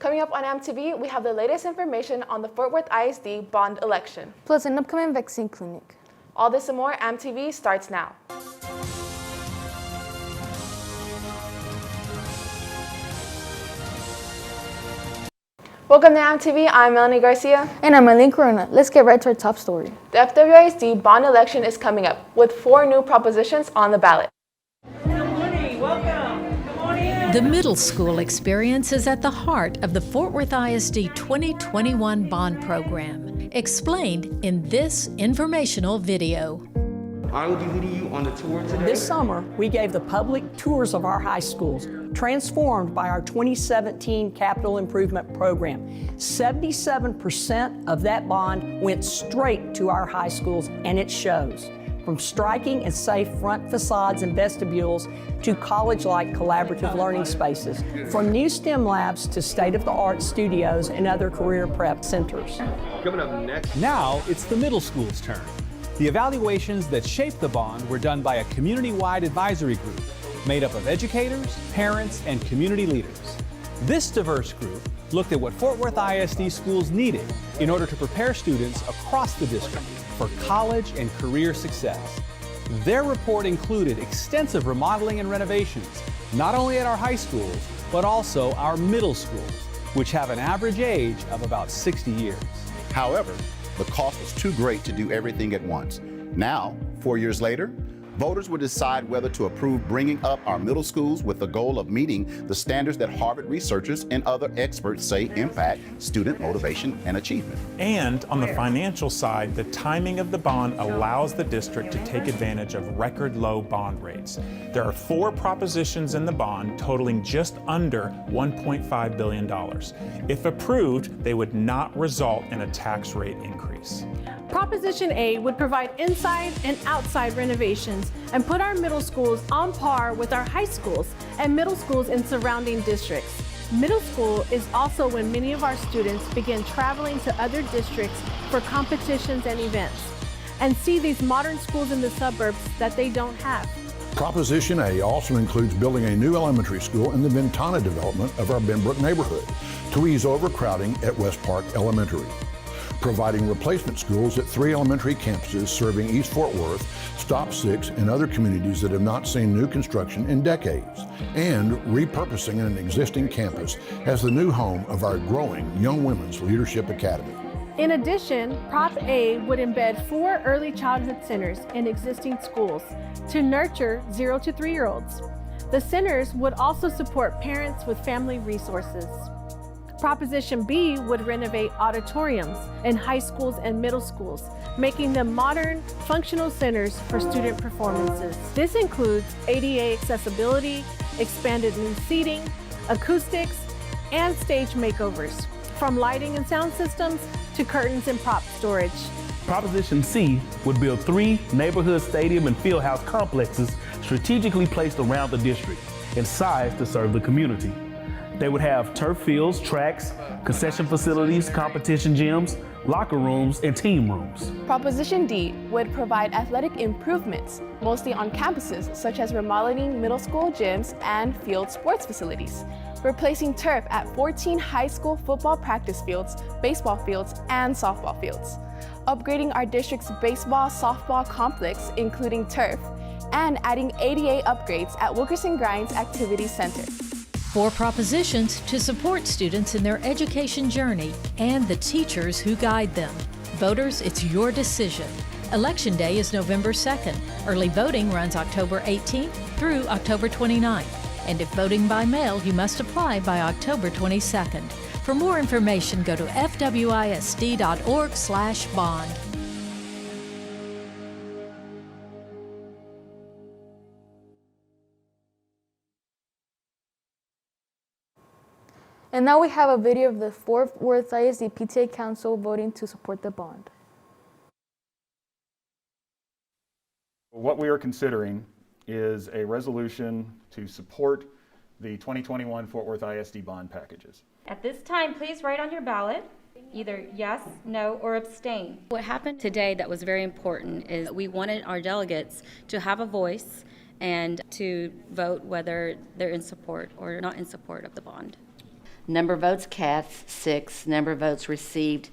Coming up on MTV, we have the latest information on the Fort Worth ISD bond election. Plus an upcoming vaccine clinic. All this and more, MTV starts now. Welcome to MTV, I'm Melanie Garcia. And I'm Eileen Corona. Let's get right to our top story. The FWISD bond election is coming up with 4 new propositions on the ballot. Good morning, welcome. Come on in. The middle school experience is at the heart of the Fort Worth ISD 2021 bond program, explained in this informational video. I will be leading you on the tour today. This summer, we gave the public tours of our high schools, transformed by our 2017 Capital Improvement Program. 77% of that bond went straight to our high schools, and it shows. From striking and safe front facades and vestibules to college-like collaborative learning spaces, from new STEM labs to state-of-the-art studios and other career prep centers. Coming up next. Now it's the middle school's turn. The evaluations that shaped the bond were done by a community-wide advisory group made up of educators, parents, and community leaders. This diverse group looked at what Fort Worth ISD schools needed in order to prepare students across the district for college and career success. Their report included extensive remodeling and renovations, not only at our high schools, but also our middle schools, which have an average age of about 60 years. However, the cost was too great to do everything at once. Now, 4 years later, voters will decide whether to approve bringing up our middle schools with the goal of meeting the standards that Harvard researchers and other experts say impact student motivation and achievement. And on the financial side, the timing of the bond allows the district to take advantage of record low bond rates. There are 4 propositions in the bond totaling just under $1.5 billion. If approved, they would not result in a tax rate increase. Proposition A would provide inside and outside renovations and put our middle schools on par with our high schools and middle schools in surrounding districts. Middle school is also when many of our students begin traveling to other districts for competitions and events and see these modern schools in the suburbs that they don't have. Proposition A also includes building a new elementary school in the Ventana development of our Benbrook neighborhood to ease overcrowding at West Park Elementary. Providing replacement schools at 3 elementary campuses serving East Fort Worth, Stop 6, and other communities that have not seen new construction in decades, and repurposing an existing campus as the new home of our growing Young Women's Leadership Academy. In addition, Prop A would embed 4 early childhood centers in existing schools to nurture 0 to 3-year-olds. The centers would also support parents with family resources. Proposition B would renovate auditoriums in high schools and middle schools, making them modern, functional centers for student performances. This includes ADA accessibility, expanded new seating, acoustics, and stage makeovers, from lighting and sound systems to curtains and prop storage. Proposition C would build 3 neighborhood stadium and fieldhouse complexes strategically placed around the district and sized to serve the community. They would have turf fields, tracks, concession facilities, competition gyms, locker rooms, and team rooms. Proposition D would provide athletic improvements, mostly on campuses, such as remodeling middle school gyms and field sports facilities, replacing turf at 14 high school football practice fields, baseball fields, and softball fields, upgrading our district's baseball, softball complex, including turf, and adding ADA upgrades at Wilkerson Grimes Activity Center. 4 propositions to support students in their education journey and the teachers who guide them. Voters, it's your decision. Election Day is November 2nd. Early voting runs October 18th through October 29th. And if voting by mail, you must apply by October 22nd. For more information, go to fwisd.org/bond. And now we have a video of the Fort Worth ISD PTA Council voting to support the bond. What we are considering is a resolution to support the 2021 Fort Worth ISD bond packages. At this time, please write on your ballot either yes, no, or abstain. What happened today that was very important is we wanted our delegates to have a voice and to vote whether they're in support or not in support of the bond. Number of votes cast, 6. Number of votes received,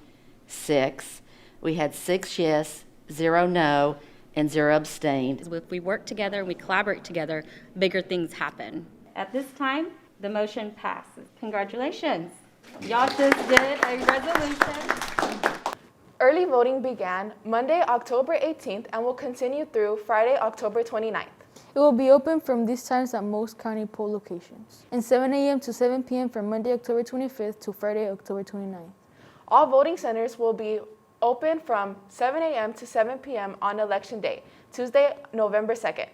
6. We had 6 yes, 0 no, and 0 abstained. If we work together and we collaborate together, bigger things happen. At this time, the motion passes. Congratulations. Y'all just did a resolution. Early voting began Monday, October 18th and will continue through Friday, October 29th. It will be open from these times at most county poll locations, and 7 a.m. to 7 p.m. from Monday, October 25th to Friday, October 29th. All voting centers will be open from 7 a.m. to 7 p.m. on Election Day, Tuesday, November 2nd.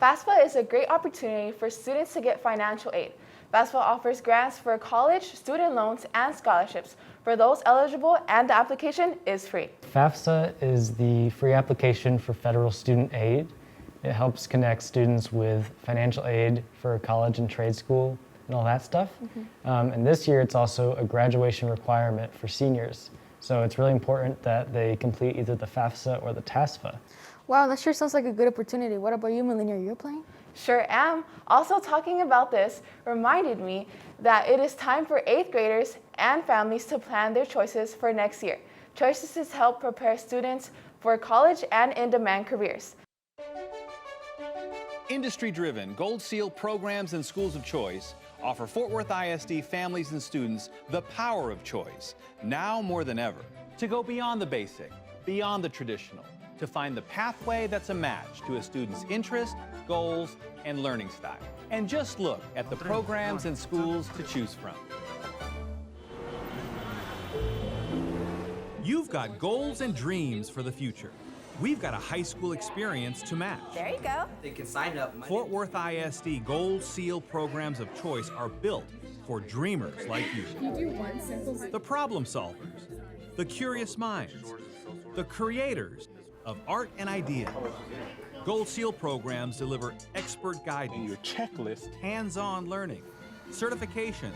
FAFSA is a great opportunity for students to get financial aid. FAFSA offers grants for college, student loans, and scholarships for those eligible, and the application is free. FAFSA is the free application for federal student aid. It helps connect students with financial aid for college and trade school and all that stuff. And this year it's also a graduation requirement for seniors. So it's really important that they complete either the FAFSA or the TASFA. Wow, that sure sounds like a good opportunity. What about you, Melina? You're playing? Sure am. Also, talking about this reminded me that it is time for 8th graders and families to plan their choices for next year. Choices help prepare students for college and in-demand careers. Industry-driven Gold Seal programs and schools of choice offer Fort Worth ISD families and students the power of choice, now more than ever, to go beyond the basic, beyond the traditional, to find the pathway that's a match to a student's interest, goals, and learning style. And just look at the programs and schools to choose from. You've got goals and dreams for the future. We've got a high school experience to match. There you go. They can sign up. Fort Worth ISD Gold Seal programs of choice are built for dreamers like you. The problem solvers, the curious minds, the creators of art and idea. Gold Seal programs deliver expert guidance, your checklist, hands-on learning, certifications,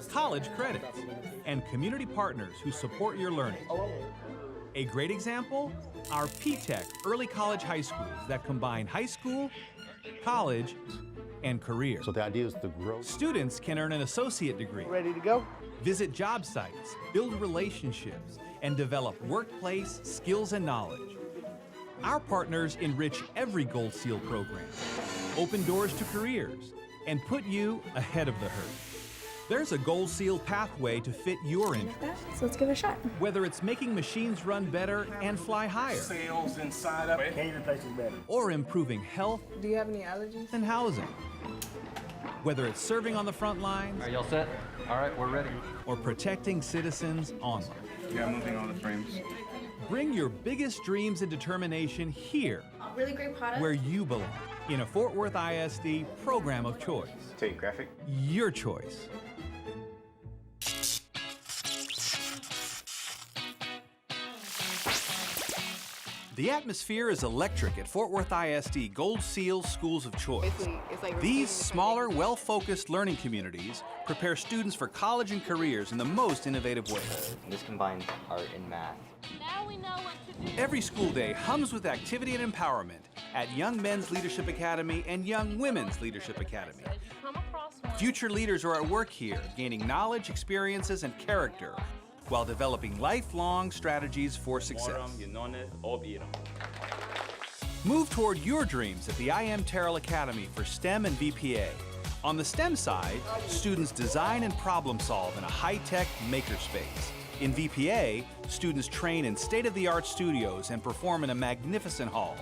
college credits, and community partners who support your learning. A great example, our P-TECH early college high schools that combine high school, college, and career. So the idea is to grow. Students can earn an associate degree. Ready to go? Visit job sites, build relationships, and develop workplace skills and knowledge. Our partners enrich every Gold Seal program, open doors to careers, and put you ahead of the herd. There's a Gold Seal pathway to fit your interests. So let's give it a shot. Whether it's making machines run better and fly higher, Sales inside of it. Catering places better. or improving health Do you have any allergies? and housing. Whether it's serving on the front lines, Are y'all set? All right, we're ready. or protecting citizens online. Yeah, moving all the frames. Bring your biggest dreams and determination here, Really great product. where you belong, in a Fort Worth ISD program of choice. Take graphic. Your choice. The atmosphere is electric at Fort Worth ISD Gold Seal Schools of Choice. These smaller, well-focused learning communities prepare students for college and careers in the most innovative ways. This combines art and math. Now we know what to do. Every school day hums with activity and empowerment at Young Men's Leadership Academy and Young Women's Leadership Academy. Future leaders are at work here, gaining knowledge, experiences, and character, while developing lifelong strategies for success. Move toward your dreams at the I Am Terrell Academy for STEM and VPA. On the STEM side, students design and problem solve in a high-tech makerspace. In VPA, students train in state-of-the-art studios and perform in a magnificent hall.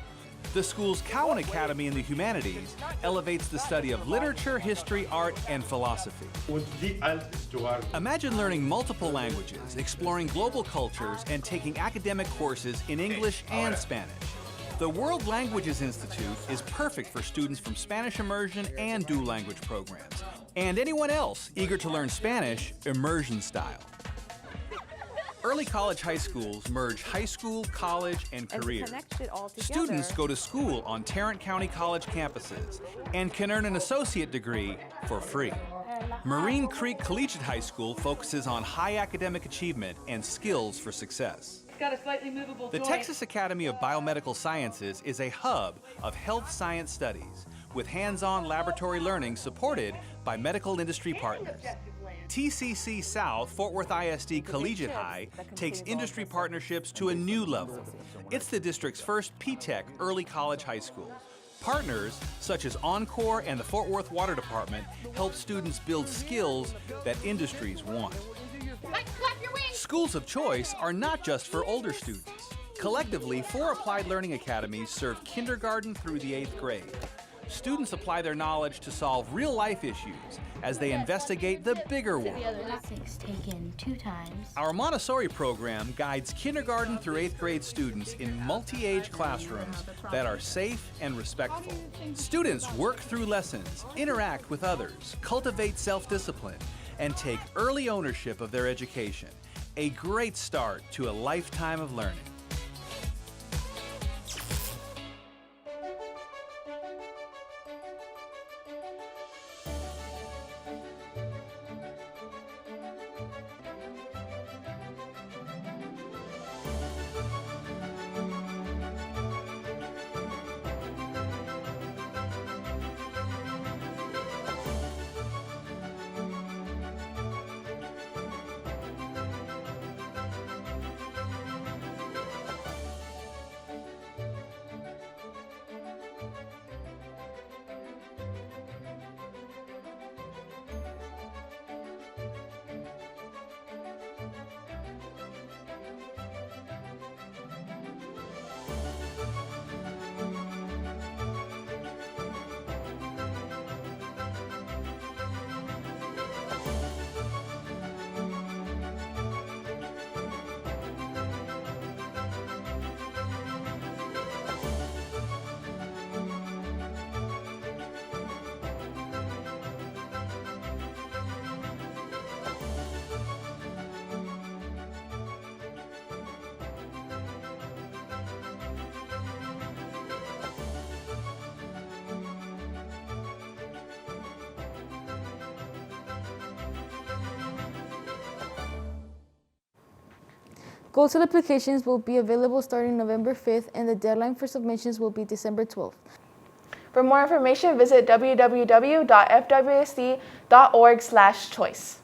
The school's Cowan Academy in the Humanities elevates the study of literature, history, art, and philosophy. Imagine learning multiple languages, exploring global cultures, and taking academic courses in English and Spanish. The World Languages Institute is perfect for students from Spanish immersion and dual language programs, and anyone else eager to learn Spanish immersion style. Early college high schools merge high school, college, and career. Students go to school on Tarrant County College campuses and can earn an associate degree for free. Marine Creek Collegiate High School focuses on high academic achievement and skills for success. Got a slightly movable The Texas Academy of Biomedical Sciences is a hub of health science studies with hands-on laboratory learning supported by medical industry partners. TCC South Fort Worth ISD Collegiate High takes industry partnerships to a new level. It's the district's first P-TECH early college high school. Partners such as Encore and the Fort Worth Water Department help students build skills that industries want. Schools of choice are not just for older students. Collectively, 4 Applied Learning Academies serve kindergarten through the 8th grade. Students apply their knowledge to solve real-life issues as they investigate the bigger world. 6 taken 2 times. Our Montessori program guides kindergarten through 8th grade students in multi-age classrooms that are safe and respectful. Students work through lessons, interact with others, cultivate self-discipline, and take early ownership of their education. A great start to a lifetime of learning. GoTo applications will be available starting November 5th, and the deadline for submissions will be December 12th. For more information, visit www.fwsd.org/choice.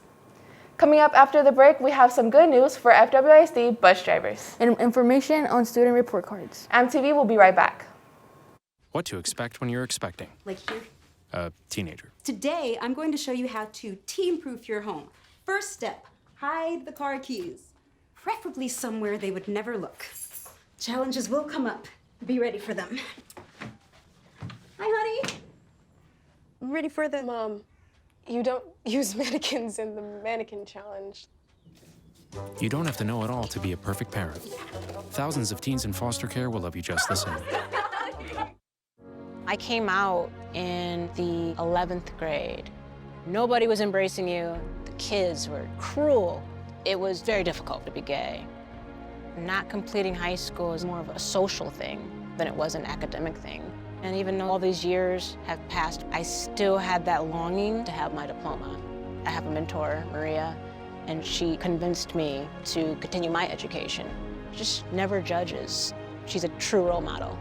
Coming up after the break, we have some good news for FWISD bus drivers. And information on student report cards. MTV will be right back. What to expect when you're expecting. Like here. A teenager. Today, I'm going to show you how to teen-proof your home. First step, hide the car keys. Preferably somewhere they would never look. Challenges will come up. Be ready for them. Hi, honey. Ready for the... Mom, you don't use mannequins in the mannequin challenge. You don't have to know it all to be a perfect parent. Thousands of teens in foster care will love you just the same. I came out in the 11th grade. Nobody was embracing you. The kids were cruel. It was very difficult to be gay. Not completing high school is more of a social thing than it was an academic thing. And even though all these years have passed, I still had that longing to have my diploma. I have a mentor, Maria, and she convinced me to continue my education. She just never judges. She's a true role model.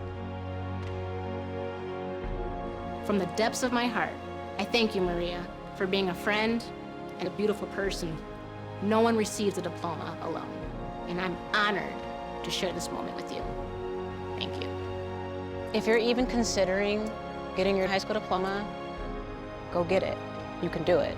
From the depths of my heart, I thank you, Maria, for being a friend and a beautiful person. No one receives a diploma alone, and I'm honored to share this moment with you. Thank you. If you're even considering getting your high school diploma, go get it. You can do it.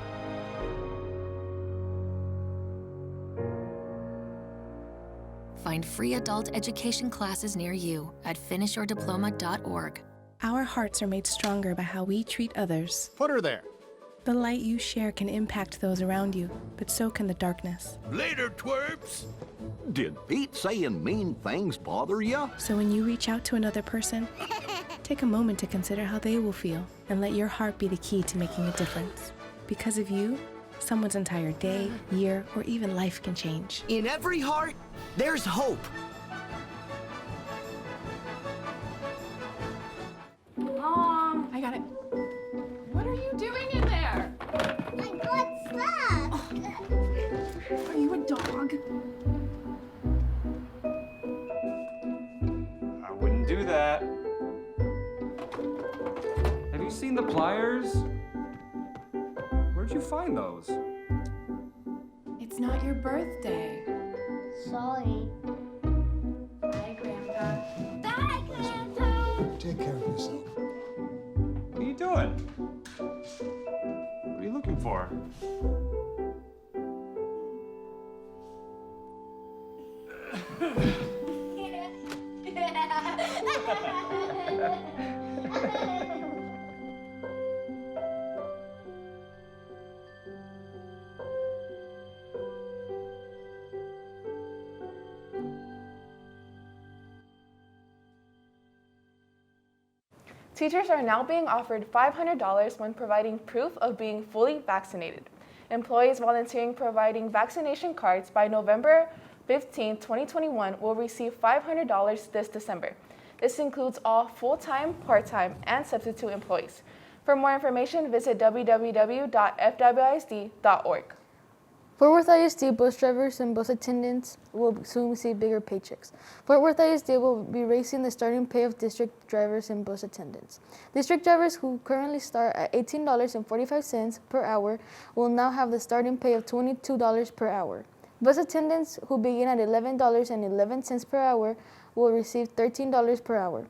Find free adult education classes near you at finishyourdiploma.org. Our hearts are made stronger by how we treat others. Put her there. The light you share can impact those around you, but so can the darkness. Later, twerps! Did Pete saying mean things bother you? So when you reach out to another person, take a moment to consider how they will feel and let your heart be the key to making a difference. Because of you, someone's entire day, year, or even life can change. In every heart, there's hope. Mom, I got it. What are you doing in there? I got stuck. Are you a dog? I wouldn't do that. Have you seen the pliers? Where'd you find those? not your birthday. Sorry. Bye, Grandpa. Bye, Grandpa. Take care of yourself. What are you doing? What are you looking for? Teachers are now being offered $500 when providing proof of being fully vaccinated. Employees volunteering providing vaccination cards by November 15, 2021 will receive $500 this December. This includes all full-time, part-time, and substitute employees. For more information, visit www.fwisd.org. Fort Worth ISD bus drivers and bus attendants will soon receive bigger paychecks. Fort Worth ISD will be raising the starting pay of district drivers and bus attendants. District drivers who currently start at $18.45 per hour will now have the starting pay of $22 per hour. Bus attendants who begin at $11.11 per hour will receive $13 per hour.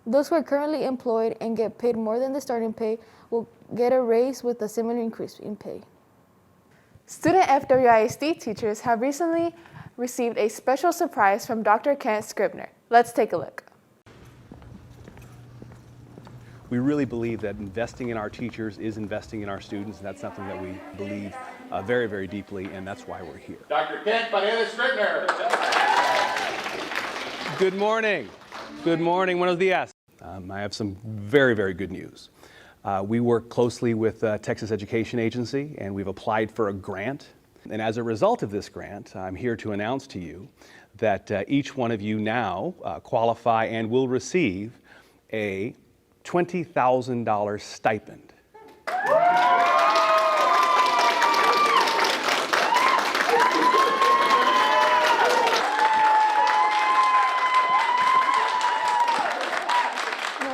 Those who are currently employed and get paid more than the starting pay will get a raise with a similar increase in pay. Student FWISD teachers have recently received a special surprise from Dr. Kent Scribner. Let's take a look. We really believe that investing in our teachers is investing in our students, and that's something that we believe very, very deeply, and that's why we're here. Dr. Kent Paredes Scribner. Good morning. Good morning. Buenos días. I have some very, very good news. We work closely with Texas Education Agency, and we've applied for a grant. And as a result of this grant, I'm here to announce to you that each one of you now qualify and will receive a $20,000 stipend.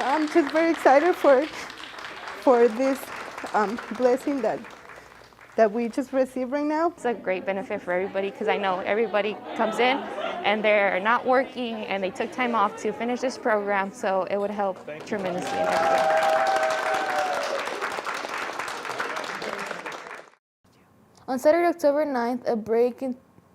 I'm just very excited for this blessing that we just received right now. It's a great benefit for everybody because I know everybody comes in and they're not working and they took time off to finish this program, so it would help tremendously in everything. On Saturday, October 9th,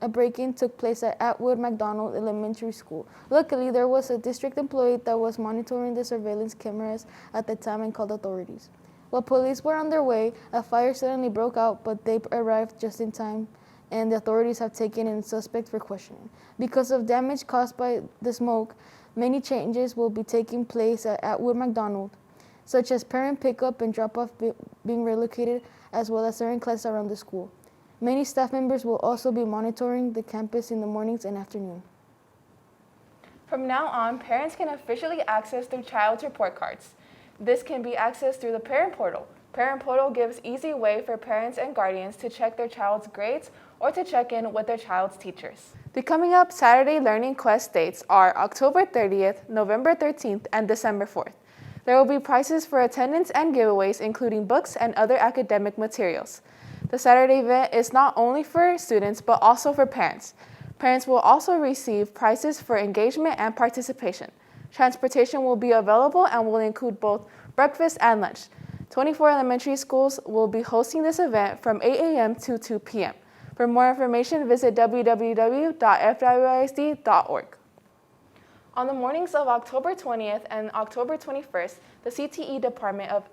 a break-in took place at Atwood McDonald Elementary School. Luckily, there was a district employee that was monitoring the surveillance cameras at the time and called authorities. While police were on their way, a fire suddenly broke out, but they arrived just in time, and the authorities have taken in suspects for questioning. Because of damage caused by the smoke, many changes will be taking place at Atwood McDonald, such as parent pickup and drop-off being relocated, as well as certain classes around the school. Many staff members will also be monitoring the campus in the mornings and afternoon. From now on, parents can officially access their child's report cards. This can be accessed through the Parent Portal. Parent Portal gives easy way for parents and guardians to check their child's grades or to check in with their child's teachers. The coming up Saturday Learning Quest dates are October 30th, November 13th, and December 4th. There will be prizes for attendance and giveaways, including books and other academic materials. The Saturday event is not only for students, but also for parents. Parents will also receive prizes for engagement and participation. Transportation will be available and will include both breakfast and lunch. 24 elementary schools will be hosting this event from 8 a.m. to 2 p.m. For more information, visit www.fwisd.org. On the mornings of October 20th and October 21st, the CTE department of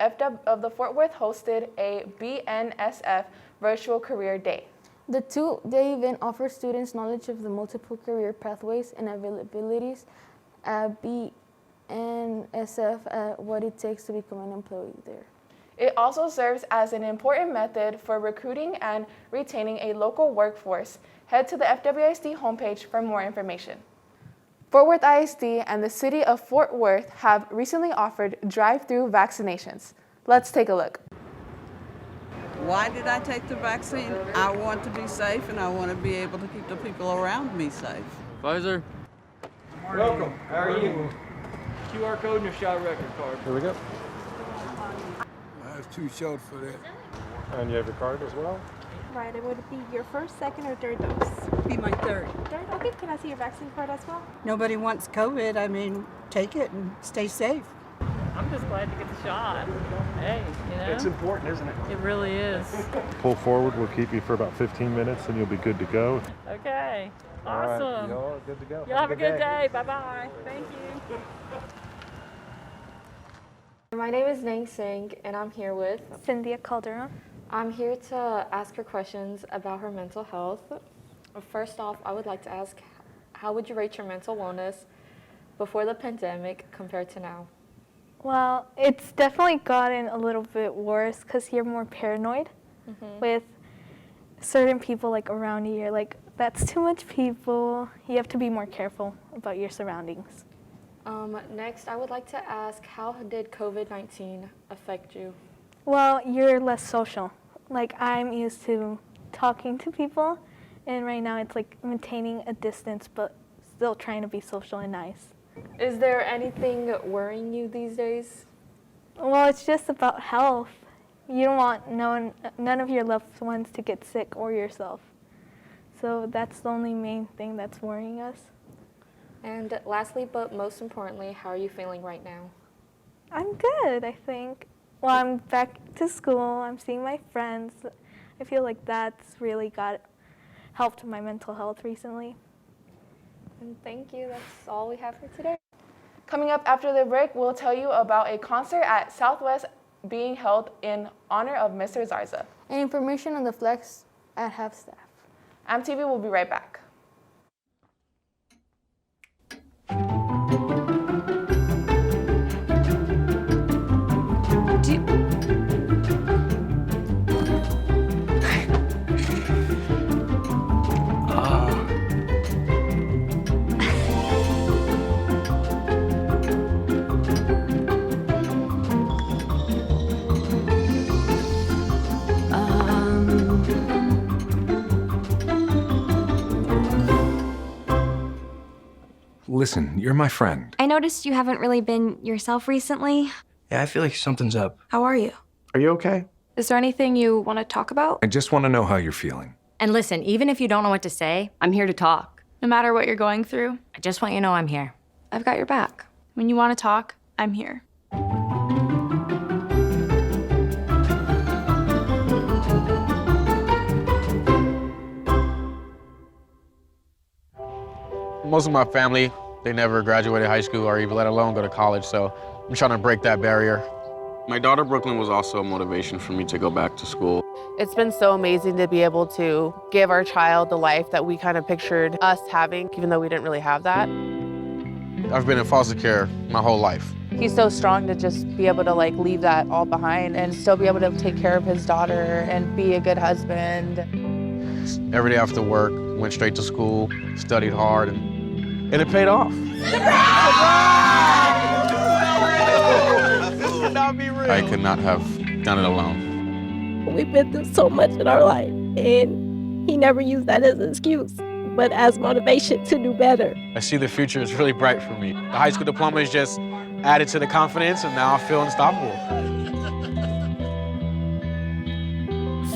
the Fort Worth hosted a BNSF Virtual Career Day. The two-day event offers students knowledge of the multiple career pathways and availabilities at BNSF, what it takes to become an employee there. It also serves as an important method for recruiting and retaining a local workforce. Head to the FWISD homepage for more information. Fort Worth ISD and the City of Fort Worth have recently offered drive-through vaccinations. Let's take a look. Why did I take the vaccine? I want to be safe and I want to be able to keep the people around me safe. Pfizer. Welcome. How are you? QR code and your shot record card. Here we go. I was too short for that. And you have your card as well? provided, would it be your first, second, or third dose? Be my third. Third? Okay, can I see your vaccine card as well? Nobody wants COVID. I mean, take it and stay safe. I'm just glad to get the shot. Hey, you know? It's important, isn't it? It really is. Pull forward, we'll keep you for about 15 minutes and you'll be good to go. Okay, All right, awesome. y'all good to go. Y'all have a good day. Bye-bye. Thank you. My name is Nang Singh, and I'm here with Cynthia Calderon. I'm here to ask her questions about her mental health. First off, I would like to ask, how would you rate your mental wellness before the pandemic compared to now? Well, it's definitely gotten a little bit worse because you're more paranoid with certain people like around you. You're like, that's too much people. You have to be more careful about your surroundings. Next, I would like to ask, how did COVID-19 affect you? Well, you're less social. Like, I'm used to talking to people, and right now it's like maintaining a distance but still trying to be social and nice. Is there anything worrying you these days? Well, it's just about health. You don't want none of your loved ones to get sick or yourself. So that's the only main thing that's worrying us. And lastly, but most importantly, how are you feeling right now? I'm good, I think. Well, I'm back to school. I'm seeing my friends. I feel like that's really helped my mental health recently. And thank you. That's all we have for today. Coming up after the break, we'll tell you about a concert at Southwest being held in honor of Mr. Zarza. And information on the flex at half staff. AmTV will be right back. Listen, you're my friend. I noticed you haven't really been yourself recently. Yeah, I feel like something's up. How are you? Are you okay? Is there anything you want to talk about? I just want to know how you're feeling. And listen, even if you don't know what to say, I'm here to talk. No matter what you're going through, I just want you to know I'm here. I've got your back. When you want to talk, I'm here. Most of my family, they never graduated high school or even let alone go to college, so I'm trying to break that barrier. My daughter Brooklyn was also a motivation for me to go back to school. It's been so amazing to be able to give our child the life that we kind of pictured us having, even though we didn't really have that. I've been in foster care my whole life. He's so strong to just be able to like leave that all behind and still be able to take care of his daughter and be a good husband. Every day after work, went straight to school, studied hard, and it paid off. I could not have done it alone. We've been through so much in our life, and he never used that as an excuse, but as motivation to do better. I see the future is really bright for me. The high school diploma is just added to the confidence, and now I feel unstoppable.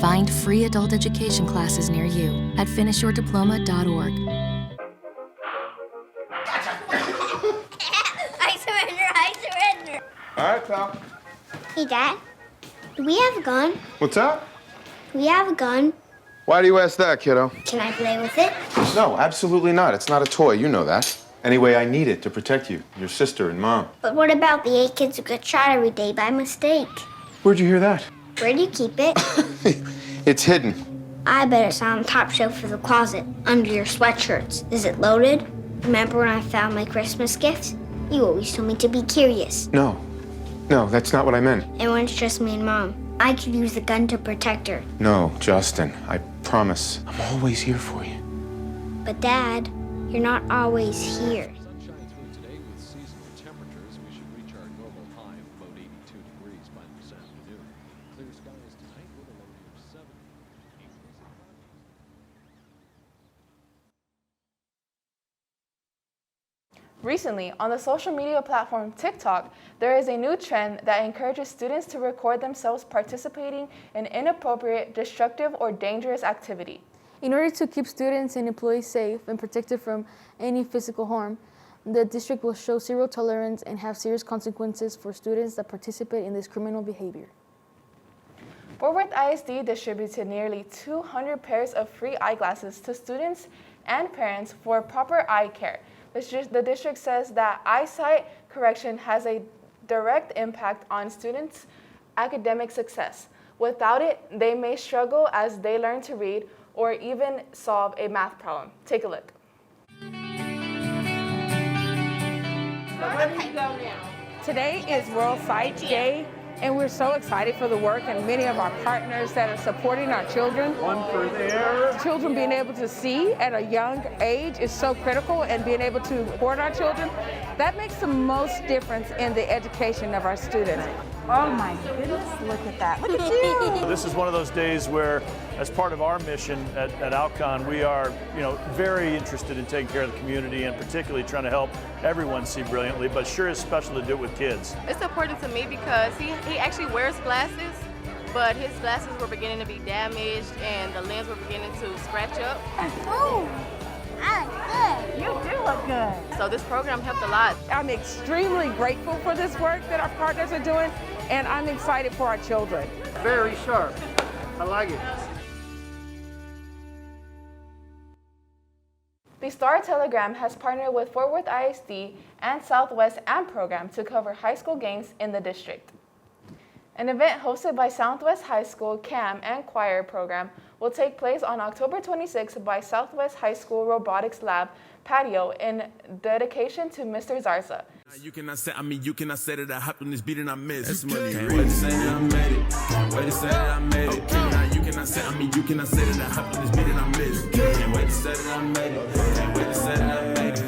Find free adult education classes near you at finishyourdiploma.org. I surrender. All right, pal. Hey, Dad. Do we have a gun? What's up? Do we have a gun? Why do you ask that, kiddo? Can I play with it? No, absolutely not. It's not a toy. You know that. Anyway, I need it to protect you, your sister, and Mom. But what about the 8 kids who get shot every day by mistake? Where'd you hear that? Where do you keep it? It's hidden. I bet it's on the top shelf of the closet, under your sweatshirts. Is it loaded? Remember when I found my Christmas gift? You always told me to be curious. No, that's not what I meant. And when it's just me and Mom, I could use the gun to protect her. No, Justin, I promise. I'm always here for you. But Dad, you're not always here. Recently, on the social media platform TikTok, there is a new trend that encourages students to record themselves participating in inappropriate, destructive, or dangerous activity. In order to keep students and employees safe and protected from any physical harm, the district will show zero tolerance and have serious consequences for students that participate in this criminal behavior. Fort Worth ISD distributed nearly 200 pairs of free eyeglasses to students and parents for proper eye care. The district says that eyesight correction has a direct impact on students' academic success. Without it, they may struggle as they learn to read or even solve a math problem. Take a look. Today is World Sight Day, and we're so excited for the work and many of our partners that are supporting our children. One for there. Children being able to see at a young age is so critical, and being able to support our children, that makes the most difference in the education of our students. Oh my goodness, look at that. Look at you. This is one of those days where, as part of our mission at Alcon, we are, very interested in taking care of the community and particularly trying to help everyone see brilliantly, but sure is special to do it with kids. It's important to me because he actually wears glasses, but his glasses were beginning to be damaged and the lens were beginning to scratch up. Oh, I look good. You do look good. So this program helped a lot. I'm extremely grateful for this work that our partners are doing, and I'm excited for our children. Very sharp. I like it. The Star Telegram has partnered with Fort Worth ISD and Southwest AMP program to cover high school games in the district. An event hosted by Southwest High School CAM and Choir program will take place on October 26th by Southwest High School Robotics Lab patio in dedication to Mr. Zarza. You cannot say, you cannot say that I hopped on this beat and I missed. That's money. Can't wait to say that I made it. Can't wait to say that I made it. Okay, now you cannot say, you cannot say that I hopped on this beat and I missed. Can't wait to say that I made it. Can't wait to say that I made it.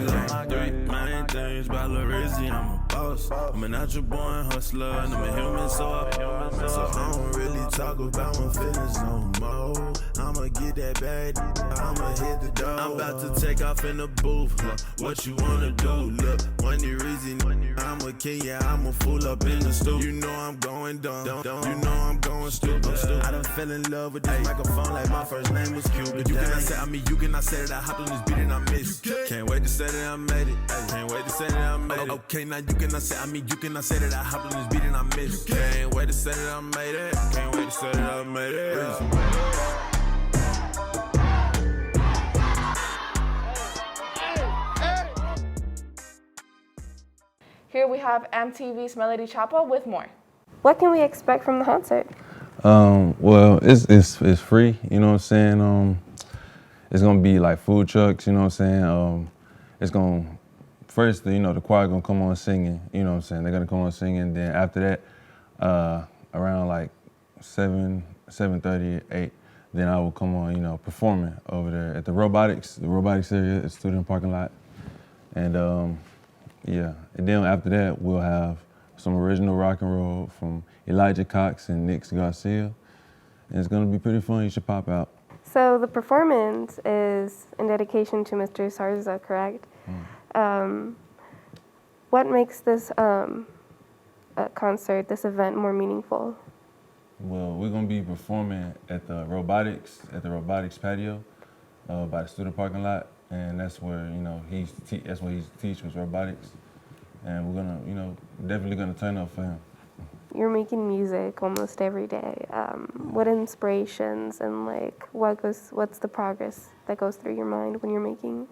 Three main things by Lorizzi, I'm a boss. I'm a natural born hustler and I'm a human, so I don't really talk about my feelings no more. I'ma get that bag, I'ma hit the door. I'm about to take off in the booth. What you wanna do? Look, money reason. I'm a king, yeah, I'm a fool up in the stoop. You know I'm going dumb, you know I'm going stupid. I done fell in love with this microphone like my first name was Cupid. You cannot say, you cannot say that I hopped on this beat and I missed. Can't wait to say that I made it. Can't wait to say that I made it. Okay, now you cannot say, you cannot say that I hopped on this beat and I missed. Can't wait to say that I made it. Can't wait to say that I made it. Here we have MTV's Melody Chapa with more. What can we expect from the concert? Well, it's free, you know what I'm saying? It's gonna be like food trucks, you know what I'm saying? It's gonna, first, the choir gonna come on singing, you know what I'm saying? They're gonna come on singing, then after that, around like 7:30, 8, then I will come on, performing over there at the robotics area, at the student parking lot. And yeah, and then after that, we'll have some original rock and roll from Elijah Cox and Nick Garcia. And it's gonna be pretty fun, you should pop out. So the performance is in dedication to Mr. Zarza, correct? What makes this concert, this event, more meaningful? Well, we're gonna be performing at the robotics patio by the student parking lot. And that's where, that's what he teaches, robotics. And we're gonna, definitely gonna turn up for him. You're making music almost every day. What inspirations and what's the progress that goes through your mind when you're making?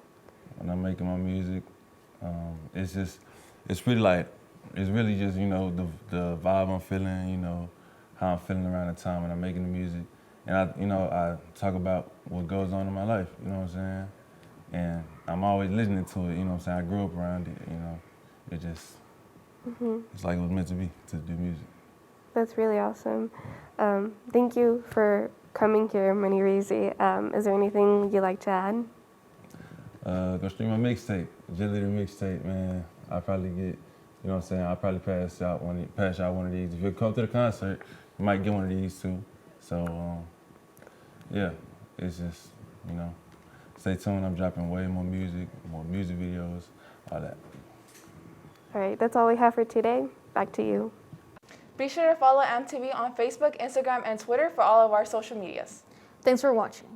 When I'm making my music, it's really just, the vibe I'm feeling, how I'm feeling around the time when I'm making the music. And I talk about what goes on in my life, you know what I'm saying? And I'm always listening to it, you know what I'm saying? I grew up around it, it just, it's like it was meant to be, to do music. That's really awesome. Thank you for coming here, Money Reezy. Is there anything you'd like to add? Go stream my mixtape, Agility mixtape, man. I'll probably get, I'll probably pass out one of these. If you come to the concert, you might get one of these too. So, yeah, it's just, stay tuned. I'm dropping way more music videos, all that. All right, that's all we have for today. Back to you. Be sure to follow AMTV on Facebook, Instagram, and Twitter for all of our social medias. Thanks for watching.